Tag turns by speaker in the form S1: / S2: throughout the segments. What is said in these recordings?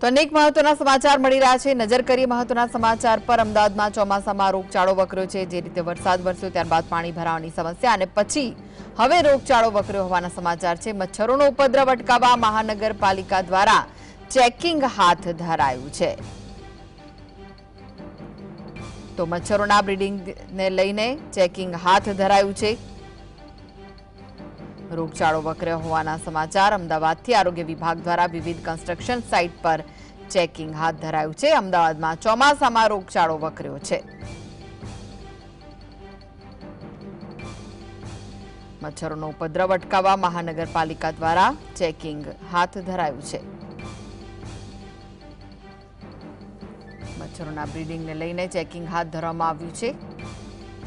S1: તો અનેક મહત્વના સમાચાર મળી રહ્યા છે। નજર કરીએ મહત્વના સમાચાર પર। અમદાવાદમાં ચોમાસામાં રોગચાળો વકર્યો છે। જે રીતે વરસાદ વરસ્યો ત્યારબાદ પાણી ભરાવાની સમસ્યા અને પછી હવે રોગચાળો વકર્યો હોવાના સમાચાર છે। મચ્છરોનો ઉપદ્રવ અટકાવવા મહાનગરપાલિકા દ્વારા ચેકિંગ હાથ ધરાયું છે। તો મચ્છરોના બ્રીડિંગને લઈને ચેકિંગ હાથ ધરાયું છે। રોગચાળો વકર્યો હોવાના સમાચાર। અમદાવાદથી આરોગ્ય વિભાગ દ્વારા વિવિધ કન્સ્ટ્રક્શન સાઇટ પર ચેકિંગ હાથ ધરાયું છે। અમદાવાદમાં ચોમાસામાં રોગચાળો વકર્યો છે। મચ્છરોનો ઉપદ્રવ અટકાવવા મહાનગરપાલિકા દ્વારા ચેકિંગ હાથ ધરાયું છે। મચ્છરોના બ્રીડિંગને લઈને ચેકિંગ હાથ ધરવામાં આવ્યું છે।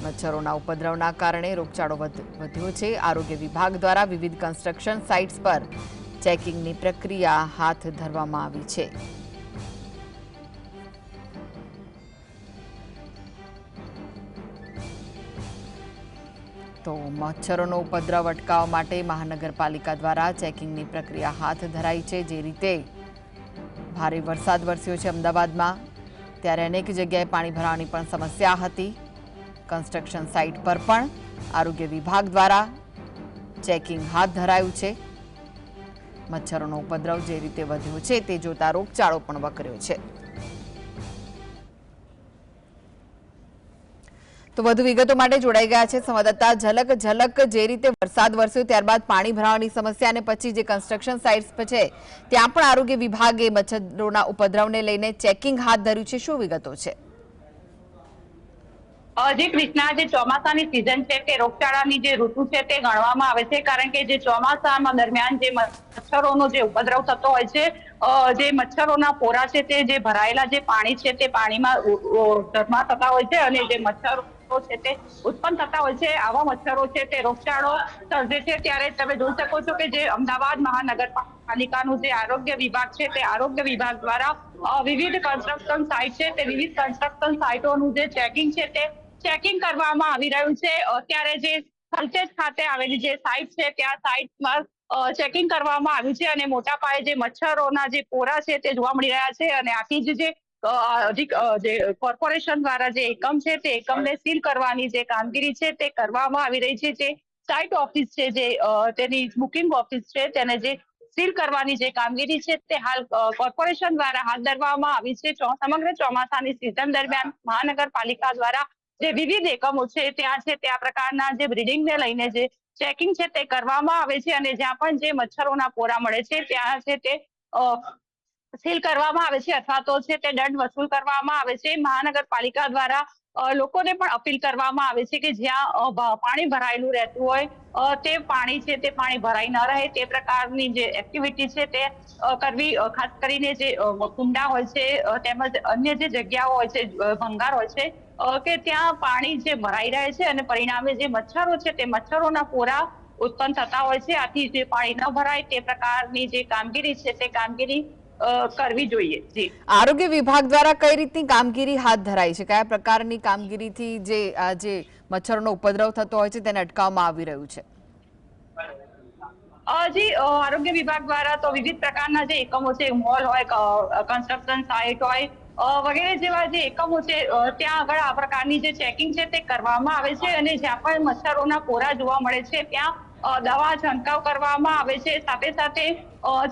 S1: મચ્છરોના ઉપદ્રવના કારણે રોગચાળો વધ્યો છે। આરોગ્ય વિભાગ દ્વારા વિવિધ કન્સ્ટ્રક્શન સાઇટ્સ પર ચેકિંગની પ્રક્રિયા હાથ ધરવામાં આવી છે। તો મચ્છરોનો ઉપદ્રવ અટકાવવા માટે મહાનગરપાલિકા દ્વારા ચેકિંગની પ્રક્રિયા હાથ ધરાઈ છે। જે રીતે ભારે વરસાદ વરસ્યો છે અમદાવાદમાં, ત્યારે અનેક જગ્યાએ પાણી ભરાવાની પણ સમસ્યા હતી। કન્સ્ટ્રક્શન સાઇટ પર પણ આરોગ્ય વિભાગ દ્વારા ચેકિંગ હાથ ધરાયું છે। મચ્છરોનો ઉપદ્રવ જે રીતે વધ્યો છે તે જોતા રોગચાળો પણ વકર્યો છે। તો વધુ વિગતો માટે જોડાઈ ગયા છે સંવાદદાતા ઝલક। જે રીતે વરસાદ વરસ્યો ત્યારબાદ પાણી ભરાવાની સમસ્યા અને પછી જે કન્સ્ટ્રક્શન સાઇટ્સ છે ત્યાં પણ આરોગ્ય વિભાગે મચ્છરોના ઉપદ્રવને લઈને ચેકિંગ હાથ ધર્યું છે। શું વિગતો છે?
S2: જે કૃષ્ણા, જે ચોમાસાની સિઝન છે તે રોગચાળાની જે ઋતુ છે તે ગણવામાં આવે છે, કારણ કે જે ચોમાસામાં દરમિયાન જે મચ્છરોનો જે ઉપદ્રવ થતો હોય છે, જે મચ્છરોના પોરા છે તે જે ભરાયેલા જે પાણી છે તે પાણીમાં જમા થતા હોય છે અને જે મચ્છરો છે તે ઉત્પન્ન થતા હોય છે। આવા મચ્છરો છે તે રોગચાળો સર્જે છે। ત્યારે તમે જોઈ શકો છો કે જે અમદાવાદ મહાનગરપાલિકાનું જે આરોગ્ય વિભાગ છે તે આરોગ્ય વિભાગ દ્વારા વિવિધ કન્સ્ટ્રક્શન સાઇટ છે તે વિવિધ કન્સ્ટ્રક્શન સાઇટોનું જે ચેકિંગ છે તે ચેકિંગ કરવામાં આવી રહ્યું છે। અત્યારે જે થલતેજ ખાતે આવેલી જે સાઇટ છે ત્યાં સાઇટમાં ચેકિંગ કરવામાં આવ્યું છે અને મોટા પાયે જે મચ્છરોના જે પોરા છે તે જોવા મળી રહ્યા છે અને આથી જ જે કોર્પોરેશન દ્વારા જે એકમ છે તે એકમને સીલ કરવાની જે કામગીરી છે તે કરવામાં આવી રહી છે। જે સાઇટ ઓફિસ છે, જે તેની બુકિંગ ઓફિસ છે, તેને જે સીલ કરવાની જે કામગીરી છે તે હાલ કોર્પોરેશન દ્વારા હાથ ધરવામાં આવી છે। સમગ્ર ચોમાસાની સિઝન દરમિયાન મહાનગરપાલિકા દ્વારા જે વિવિધ એકમો છે ત્યાં પ્રકારના જે બ્રીડિંગને લઈને જે ચેકિંગ છે તે કરવામાં આવે છે અને જ્યાં પણ જે મચ્છરોના પોરા મળે છે ત્યાં છે તે સીલ કરવામાં આવે છે અથવા તો છે તે દંડ વસૂલ કરવામાં આવે છે। મહાનગરપાલિકા દ્વારા લોકોને પણ અપીલ કરવામાં આવે છે કે જ્યાં પાણી ભરાયેલું રહેતું હોય તે પાણી છે તે પાણી ભરાઈ ન રહે તે પ્રકારની જે એક્ટિવિટી છે તે કરવી। ખાસ કરીને જે કુંડા હોય છે તેમજ અન્ય જે જગ્યાઓ હોય છે, ભંગાર હોય છે, કે ત્યાં પાણી જે ભરાઈ રહે છે અને પરિણામે જે મચ્છરો છે તે મચ્છરોના પોરા ઉત્પન્ન થતા હોય છે। આથી જે પાણી ન ભરાય તે પ્રકારની જે કામગીરી છે તે કામગીરી કરવી જોઈએ। જી,
S1: આરોગ્ય વિભાગ દ્વારા કઈ રીતની કામગીરી હાથ ધરાઈ છે? કયા પ્રકારની કામગીરીથી જે મચ્છરોનો ઉપદ્રવ થતો હોય છે તેને અટકાવવામાં આવી રહ્યું છે?
S2: જી, આરોગ્ય વિભાગ દ્વારા તો વિવિધ પ્રકારના જે એકમો છે, મોલ હોય, કન્સ્ટ્રક્શન સાઇટ હોય વગેરે જેવા જે એકમો છે ત્યાં આગળ આ પ્રકારની જે ચેકિંગ છે તે કરવામાં આવે છે અને જ્યાં પણ મચ્છરોના પોરા જોવા મળે છે ત્યાં દવા છંટકાવ કરવામાં આવે છે। સાથે સાથે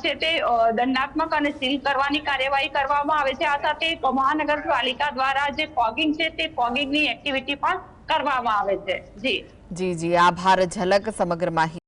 S2: છે તે દંડાત્મક અને સીલ કરવાની કાર્યવાહી કરવામાં આવે છે। આ સાથે મહાનગરપાલિકા દ્વારા જે ફોગિંગ છે તે ફોગિંગની એક્ટિવિટી પણ કરવામાં આવે છે। જી
S1: જી, આભાર ઝલક સમગ્ર માહિતી